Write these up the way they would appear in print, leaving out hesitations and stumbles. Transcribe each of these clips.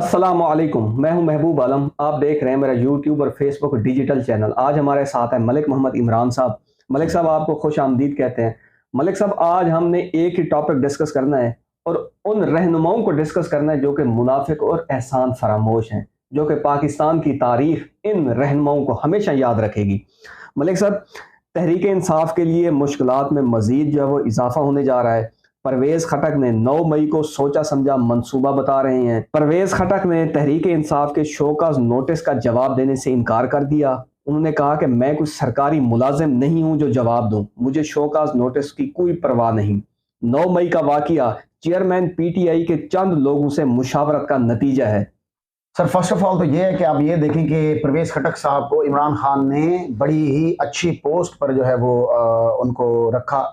अस्सलामुअलैकुम, मैं हूं महबूब आलम। आप देख रहे हैं मेरा यूट्यूब और फेसबुक डिजिटल चैनल। आज हमारे साथ है मलिक मोहम्मद इमरान साहब। मलिक साहब आपको खुश आमदीद कहते हैं। मलिक साहब आज हमने एक ही टॉपिक डिस्कस करना है और उन रहनुमाओं को डिस्कस करना है जो कि मुनाफिक और एहसान फरामोश हैं, जो कि पाकिस्तान की तारीख इन रहनुमाओं को हमेशा याद रखेगी। मलिक साहब, तहरीक इंसाफ के लिए मुश्किलात में मजीद जो है वो इजाफा होने जा रहा है। परवेज खटक ने 9 मई को सोचा समझा मंसूबा बता रहे हैं। परवेज खटक ने तहरीक इंसाफ के शोकॉज नोटिस का जवाब देने से इनकार कर दिया। उन्होंने कहा कि मैं कुछ सरकारी मुलाजिम नहीं हूं जो जवाब दूं, मुझे शोकॉज नोटिस की कोई परवाह नहीं। 9 मई का वाकया चेयरमैन पीटीआई के चंद लोगों से मुशावरत का नतीजा है। सर, फर्स्ट ऑफ ऑल तो ये है कि आप ये देखें कि परवेज खटक साहब को इमरान खान ने बड़ी ही अच्छी पोस्ट पर जो है वो उनको रखा,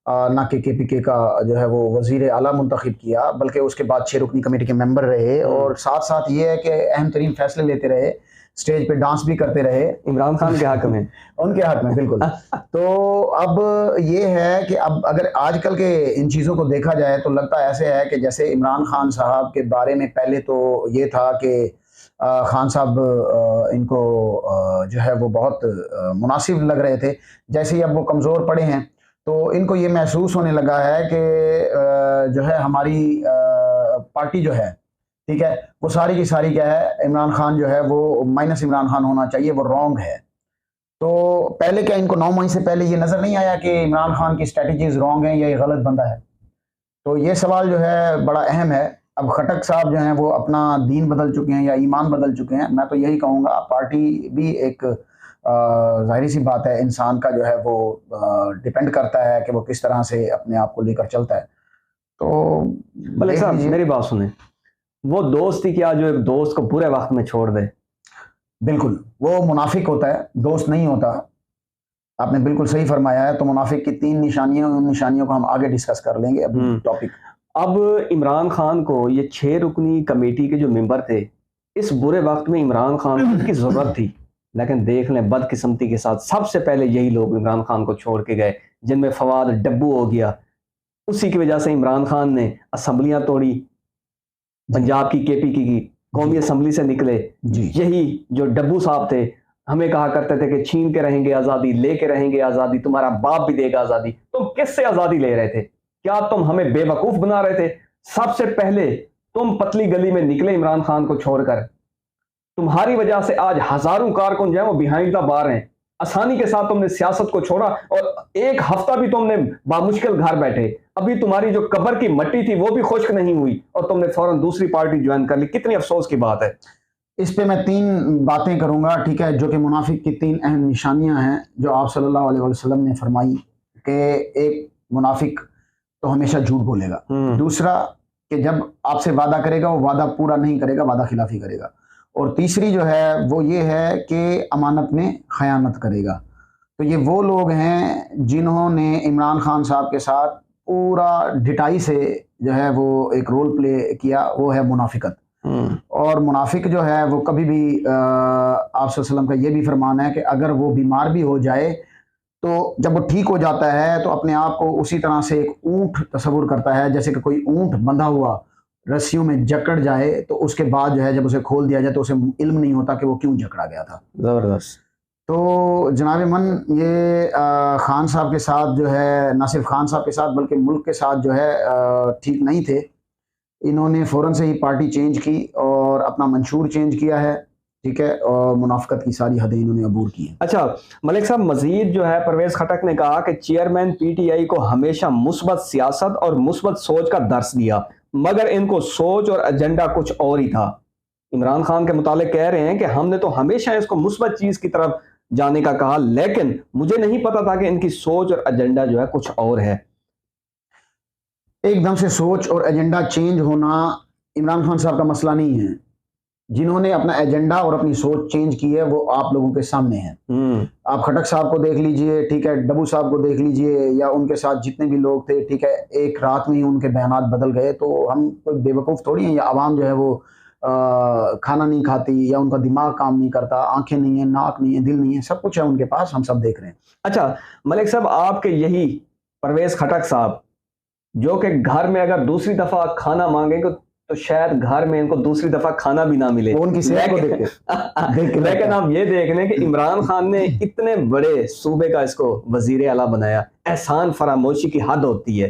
ना कि केपीके का जो है वो वजीर आला मुंतखब किया, बल्कि उसके बाद 6 रुकनी कमेटी के मेंबर रहे और साथ साथ ये है कि अहम तरीन फैसले लेते रहे, स्टेज पे डांस भी करते रहे इमरान खान के हक में उनके हक में बिल्कुल। तो अब ये है कि अब अगर आजकल के इन चीज़ों को देखा जाए तो लगता ऐसे है कि जैसे इमरान खान साहब के बारे में पहले तो ये था कि खान साहब इनको जो है वो बहुत मुनासिब लग रहे थे। जैसे ही अब वो कमज़ोर पड़े हैं तो इनको ये महसूस होने लगा है कि जो है हमारी पार्टी जो है, ठीक है, वो सारी की सारी क्या है, इमरान खान जो है वो माइनस इमरान खान होना चाहिए, वो रॉन्ग है। तो पहले क्या इनको 9 मई से पहले ये नज़र नहीं आया कि इमरान खान की स्ट्रेटजीज रॉन्ग हैं या ये गलत बंदा है? तो ये सवाल जो है बड़ा अहम है। अब खटक साहब जो हैं वो अपना दीन बदल चुके हैं या ईमान बदल चुके हैं। मैं तो यही कहूँगा, पार्टी भी एक ज़ाहिर सी बात है, इंसान का जो है वो डिपेंड करता है कि वो किस तरह से अपने आप को लेकर चलता है। तो मलिक साहब मेरी बात सुने, वो दोस्त ही क्या जो एक दोस्त को बुरे वक्त में छोड़ दे? बिल्कुल, वो मुनाफिक होता है, दोस्त नहीं होता। आपने बिल्कुल सही फरमाया है। तो मुनाफिक की 3 निशानियां, उन निशानियों को हम आगे डिस्कस कर लेंगे अभी टॉपिक। अब इमरान खान को ये 6 रुकनी कमेटी के जो मेंबर थे, इस बुरे वक्त में इमरान खान की जरूरत थी, लेकिन देख लें बदकिस्मती के साथ सबसे पहले यही लोग इमरान खान को छोड़ के गए, जिनमें फवाद डब्बू हो गया। उसी की वजह से इमरान खान ने असम्बलियां तोड़ी, पंजाब की केपीकी की कौमी असम्बली से निकले। यही जो डब्बू साहब थे हमें कहा करते थे कि छीन के रहेंगे आज़ादी, लेके रहेंगे आज़ादी, तुम्हारा बाप भी देगा आज़ादी। तुम किससे आज़ादी ले रहे थे? क्या तुम हमें बेवकूफ़ बना रहे थे? सबसे पहले तुम पतली गली में निकले इमरान खान को छोड़कर। तुम्हारी वजह से आज हज़ारों कारकुन जो है वो बिहाइंड द बार हैं। आसानी के साथ तुमने सियासत को छोड़ा और एक हफ्ता भी तुमने बामुश्किल घर बैठे। अभी तुम्हारी जो कब्र की मट्टी थी वो भी खुश्क नहीं हुई और तुमने फौरन दूसरी पार्टी ज्वाइन कर ली। कितनी अफसोस की बात है। इस पे मैं 3 बातें करूंगा, ठीक है, जो कि मुनाफिक की 3 अहम निशानियां हैं जो आप सल्लल्लाहु अलैहि वसल्लम ने फरमाई कि एक मुनाफिक तो हमेशा झूठ बोलेगा। दूसरा कि जब आपसे वादा करेगा वो वादा पूरा नहीं करेगा, वादा खिलाफी करेगा। और तीसरी जो है वो ये है कि अमानत में खयानत करेगा। तो ये वो लोग हैं जिन्होंने इमरान खान साहब के साथ पूरा डिटाई से जो है वो एक रोल प्ले किया, वो है मुनाफिकत। और मुनाफिक जो है वो कभी भी आप सल्लल्लाहु अलैहि वसल्लम का ये भी फरमान है कि अगर वो बीमार भी हो जाए तो जब वो ठीक हो जाता है तो अपने आप को उसी तरह से एक ऊंट तस्वुर करता है, जैसे कि कोई ऊंट बंधा हुआ रस्सियों में जकड़ जाए तो उसके बाद जो है जब उसे खोल दिया जाए तो उसे इल्म नहीं होता कि वो क्यों जकड़ा गया था। जबरदस्त। तो जनाब मन, ये खान साहब के साथ जो है, ना सिर्फ खान साहब के साथ बल्कि मुल्क के साथ जो है ठीक नहीं थे। इन्होंने फ़ौरन से ही पार्टी चेंज की और अपना मंशूर चेंज किया है, ठीक है, और मुनाफिकत की सारी हदें इन्होंने अबूर की हैं। अच्छा मलिक साहब, मजीद जो है परवेज खटक ने कहा कि चेयरमैन पीटीआई को हमेशा मुस्बत सियासत और मुस्बत सोच का दर्स दिया, मगर इनको सोच और एजेंडा कुछ और ही था। इमरान खान के मुतालिक कह रहे हैं कि हमने तो हमेशा इसको मुस्बत चीज की तरफ जाने का कहा, लेकिन मुझे नहीं पता था कि इनकी सोच और एजेंडा जो है कुछ और है। एकदम से सोच और एजेंडा चेंज होना इमरान खान साहब का मसला नहीं है। जिन्होंने अपना एजेंडा और अपनी सोच चेंज की है वो आप लोगों के सामने है। आप खटक साहब को देख लीजिए, ठीक है, डब्बू साहब को देख लीजिए, या उनके साथ जितने भी लोग थे, ठीक है, एक रात में ही उनके बयानात बदल गए। तो हम कोई बेवकूफ़ थोड़ी हैं, या आवाम जो है वो खाना नहीं खाती, या उनका दिमाग काम नहीं करता, आंखें नहीं है, नाक नहीं है, दिल नहीं है, सब कुछ है उनके पास, हम सब देख रहे हैं। अच्छा मलिक साहब, आपके यही परवेज खटक साहब जो कि घर में अगर दूसरी दफा खाना मांगे तो तो शायद घर में इनको दूसरी दफा खाना भी ना मिले। वो उनकी सेहत को देख के लेकिन आप ये देख लें कि इमरान खान ने इतने बड़े सूबे का इसको वजीर आला बनाया, एहसान फरामोशी की हद होती है।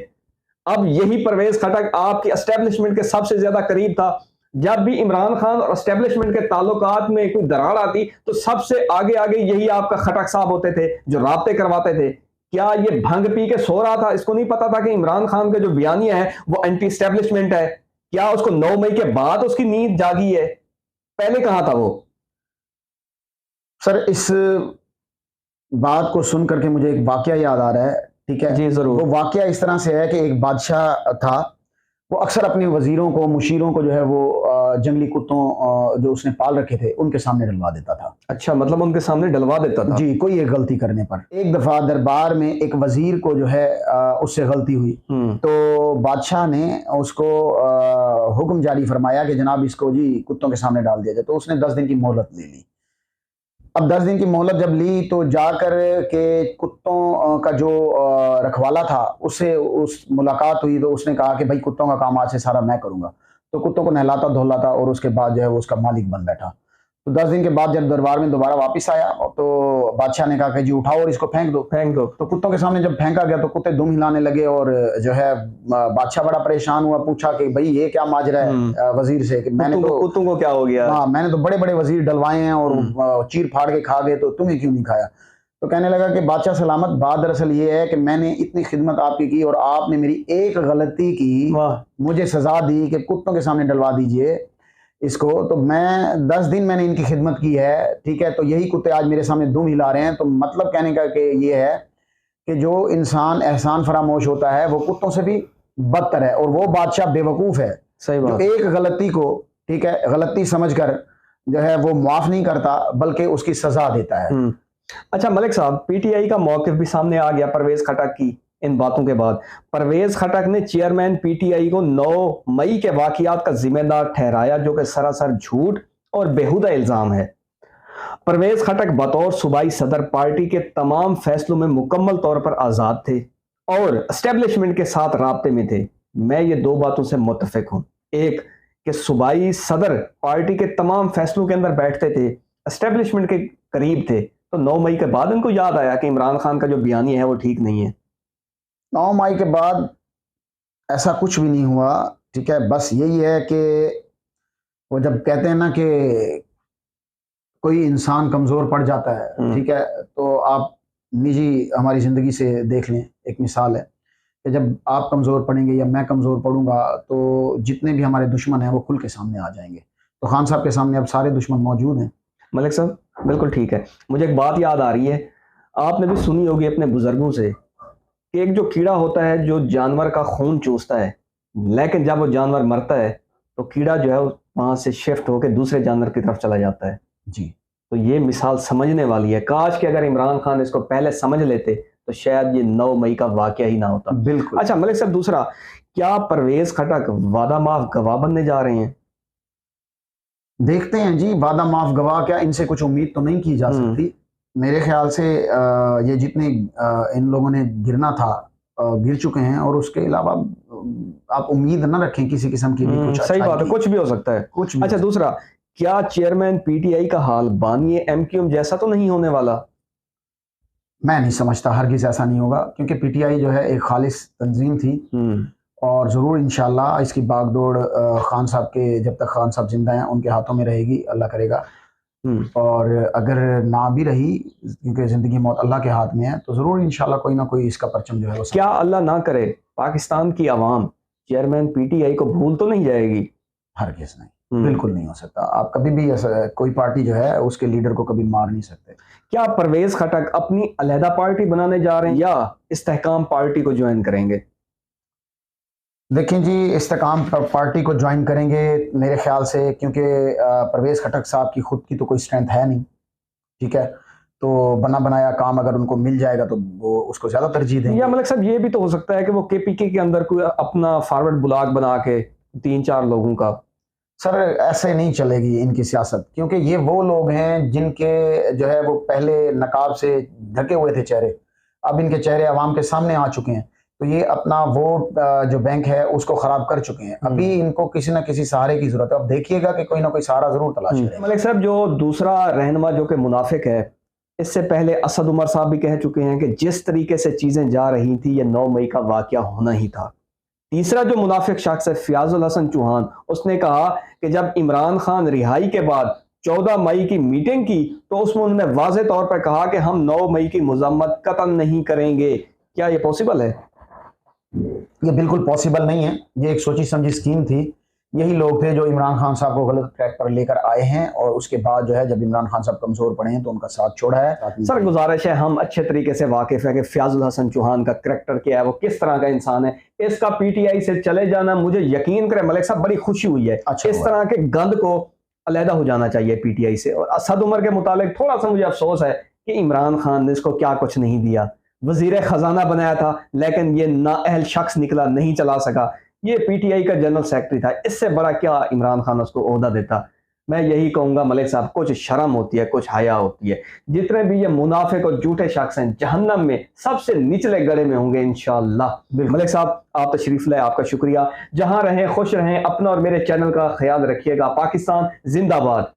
अब यही परवेज खटक आपकी एस्टेब्लिशमेंट के सबसे ज्यादा करीब था। जब भी इमरान खान और एस्टेब्लिशमेंट के ताल्लुकात में कोई दरार आती तो सबसे आगे आगे यही आपका खटक साहब होते थे जो राब्ते करवाते थे। क्या ये भंग पी के सो रहा था? इसको नहीं पता था कि इमरान खान का जो बयानिया है वो एंटी एस्टेब्लिशमेंट है? क्या उसको 9 मई के बाद उसकी नींद जागी है? पहले कहां था वो? सर, इस बात को सुन करके मुझे एक वाकया याद आ रहा है। ठीक है जी जरूर। वो वाकया इस तरह से है कि एक बादशाह था, वो अक्सर अपने वजीरों को, मुशीरों को जो है वो जंगली कुत्तों जो उसने पाल रखे थे उनके सामने डलवा देता था। अच्छा, मतलब उनके सामने डलवा देता था? जी, कोई एक गलती करने पर। एक दफा दरबार में एक वजीर को जो है उससे गलती हुई, तो बादशाह ने उसको हुक्म जारी फरमाया कि जनाब इसको जी कुत्तों के सामने डाल दिया जाए। तो उसने 10 दिन की मोहलत ले ली। अब 10 दिन की मोहलत जब ली तो जाकर के कुत्तों का जो रखवाला था उससे उस मुलाकात हुई, तो उसने कहा कि भाई कुत्तों का काम आज से सारा मैं करूंगा। तो कुत्तों को नहलाता धुलाता और उसके बाद जो है वो उसका मालिक बन बैठा। तो 10 दिन के बाद जब दरबार में दोबारा वापस आया तो बादशाह ने कहा कि जी उठाओ और इसको फेंक दो। तो कुत्तों के सामने जब फेंका गया तो कुत्ते दुम हिलाने लगे और जो है बादशाह बड़ा परेशान हुआ, पूछा कि भाई ये क्या माजरा है वजीर से कि मैंने तो कुत्तों को क्या हो गया? हाँ, मैंने तो बड़े बड़े वजीर डलवाए हैं और चीर फाड़ के खा गए, तो तुम्हें क्यों नहीं खाया? तो कहने लगा कि बादशाह सलामत, बात दरअसल ये है कि मैंने इतनी खिदमत आपकी की और आपने मेरी एक गलती की, मुझे सजा दी कि कुत्तों के सामने डलवा दीजिए इसको। तो मैं 10 दिन मैंने इनकी खिदमत की है, ठीक है, तो यही कुत्ते आज मेरे सामने दुम हिला रहे हैं। तो मतलब कहने का कि ये है कि जो इंसान एहसान फरामोश होता है वो कुत्तों से भी बदतर है, और वो बादशाह बेवकूफ है। सही बात। जो एक गलती को, ठीक है, गलती समझकर जो है वो माफ नहीं करता बल्कि उसकी सजा देता है। अच्छा मलिक साहब, पीटीआई का मौकिफ भी सामने आ गया परवेज खटक की इन बातों के बाद। परवेज खटक ने चेयरमैन पीटीआई को 9 मई के वाकयात का जिम्मेदार ठहराया, जो कि सरासर झूठ और बेहुदा इल्जाम है। परवेज खटक बतौर सूबाई सदर पार्टी के तमाम फैसलों में मुकम्मल तौर पर आजाद थे और एस्टेब्लिशमेंट के साथ राब्ते में थे। मैं ये 2 बातों से मुत्तफिक हूं। एक कि सूबाई सदर पार्टी के तमाम फैसलों के अंदर बैठते थे, एस्टेब्लिशमेंट के करीब थे, तो 9 मई के बाद इनको याद आया कि इमरान खान का जो बयानी है वो ठीक नहीं है। 9 मई के बाद ऐसा कुछ भी नहीं हुआ, ठीक है। बस यही है कि वो जब कहते हैं ना कि कोई इंसान कमज़ोर पड़ जाता है, ठीक है, तो आप निजी हमारी ज़िंदगी से देख लें। एक मिसाल है कि जब आप कमज़ोर पड़ेंगे या मैं कमज़ोर पड़ूंगा तो जितने भी हमारे दुश्मन हैं वो खुल के सामने आ जाएंगे। तो खान साहब के सामने अब सारे दुश्मन मौजूद हैं। मलिक साहब बिल्कुल ठीक है। मुझे एक बात याद आ रही है, आपने भी सुनी होगी अपने बुजुर्गों से कि एक जो कीड़ा होता है जो जानवर का खून चूसता है, लेकिन जब वो जानवर मरता है तो कीड़ा जो है वहां से शिफ्ट होकर दूसरे जानवर की तरफ चला जाता है। जी, तो ये मिसाल समझने वाली है। काश कि अगर इमरान खान इसको पहले समझ लेते तो शायद ये 9 मई का वाकया ही ना होता। बिल्कुल। अच्छा मलिक साहब, दूसरा, क्या परवेज खटक वादा माफ गवाह बनने जा रहे हैं? देखते हैं जी, वादा माफ गवाह क्या, इनसे कुछ उम्मीद तो नहीं की जा सकती। मेरे ख्याल से ये जितने इन लोगों ने गिरना था गिर चुके हैं, और उसके अलावा आप उम्मीद ना रखें किसी किस्म की भी। कुछ सही बात है, कुछ भी हो सकता है। कुछ भी। अच्छा दूसरा, क्या चेयरमैन पीटीआई का हाल बानी एमक्यूएम जैसा तो नहीं होने वाला? मैं नहीं समझता, हरगिज़ ऐसा नहीं होगा, क्योंकि पीटीआई जो है एक खालिस तंजीम थी, और ज़रूर इंशाल्लाह इसकी बागडोर खान साहब के, जब तक खान साहब जिंदा हैं उनके हाथों में रहेगी, अल्लाह करेगा। और अगर ना भी रही, क्योंकि ज़िंदगी मौत अल्लाह के हाथ में है, तो ज़रूर इंशाल्लाह कोई ना कोई इसका परचम जो है वो। क्या अल्लाह ना करे पाकिस्तान की आवाम चेयरमैन पीटीआई को भूल तो नहीं जाएगी? हरगिज़ नहीं, बिल्कुल नहीं हो सकता। आप कभी भी कोई पार्टी जो है उसके लीडर को कभी मार नहीं सकते। क्या परवेज खटक अपनी अलहदा पार्टी बनाने जा रहे हैं या इस्तेहकाम पार्टी को ज्वाइन करेंगे? देखें जी, इस्तेकाम पार्टी को ज्वाइन करेंगे मेरे ख्याल से, क्योंकि परवेज खटक साहब की खुद की तो कोई स्ट्रेंथ है नहीं, ठीक है। तो बना बनाया काम अगर उनको मिल जाएगा तो वो उसको ज़्यादा तरजीह देंगे। या मलिक साहब ये भी तो हो सकता है कि वो केपीके के अंदर कोई अपना फॉरवर्ड ब्लॉक बना के 3-4 लोगों का। सर ऐसे नहीं चलेगी इनकी सियासत, क्योंकि ये वो लोग हैं जिनके जो है वो पहले नकाब से ढके हुए थे चेहरे, अब इनके चेहरे आवाम के सामने आ चुके हैं। तो ये अपना वोट जो बैंक है उसको खराब कर चुके हैं। अभी इनको किसी ना किसी सहारे की जरूरत है। अब देखिएगा कि कोई ना कोई सहारा जरूर तलाश करें। मलिक साहब, जो दूसरा रहनुमा जो कि मुनाफिक है, इससे पहले असद उमर साहब भी कह चुके हैं कि जिस तरीके से चीजें जा रही थी ये 9 मई का वाकया होना ही था। तीसरा जो मुनाफिक शख्स है फयाजुल हसन चौहान, उसने कहा कि जब इमरान खान रिहाई के बाद 14 मई की मीटिंग की तो उसमें उन्होंने वाज़ेह तौर पर कहा कि हम 9 मई की मजम्मत कतई नहीं करेंगे। क्या ये पॉसिबल है? ये बिल्कुल पॉसिबल नहीं है। ये एक सोची समझी स्कीम थी। यही लोग थे जो इमरान खान साहब को गलत ट्रैक पर लेकर आए हैं और उसके बाद जो है जब इमरान खान साहब कमजोर पड़े हैं तो उनका साथ छोड़ा है। सर, गुजारिश है, हम अच्छे तरीके से वाकिफ है कि फयाजुल हसन चौहान का करैक्टर क्या है, वो किस तरह का इंसान है। इसका पीटीआई से चले जाना, मुझे यकीन करें मलिक साहब, बड़ी खुशी हुई है। अच्छा इस तरह के गंद को अलहदा हो जाना चाहिए पीटीआई से। और असद उमर के मुतालिक थोड़ा सा मुझे अफसोस है कि इमरान खान ने इसको क्या कुछ नहीं दिया। वजीर खजाना बनाया था लेकिन ये नाअहल शख्स निकला, नहीं चला सका। ये पीटीआई का जनरल सेक्रेटरी था, इससे बड़ा क्या इमरान खान उसको ओहदा देता। मैं यही कहूंगा मलिक साहब, कुछ शर्म होती है, कुछ हया होती है। जितने भी ये मुनाफिक और झूठे शख्स हैं जहन्नम में सबसे निचले गड़े में होंगे इंशाअल्लाह। मलिक साहब, आप तशरीफ लाए, आपका शुक्रिया। जहां रहें खुश रहें, अपना और मेरे चैनल का ख्याल रखिएगा। पाकिस्तान जिंदाबाद।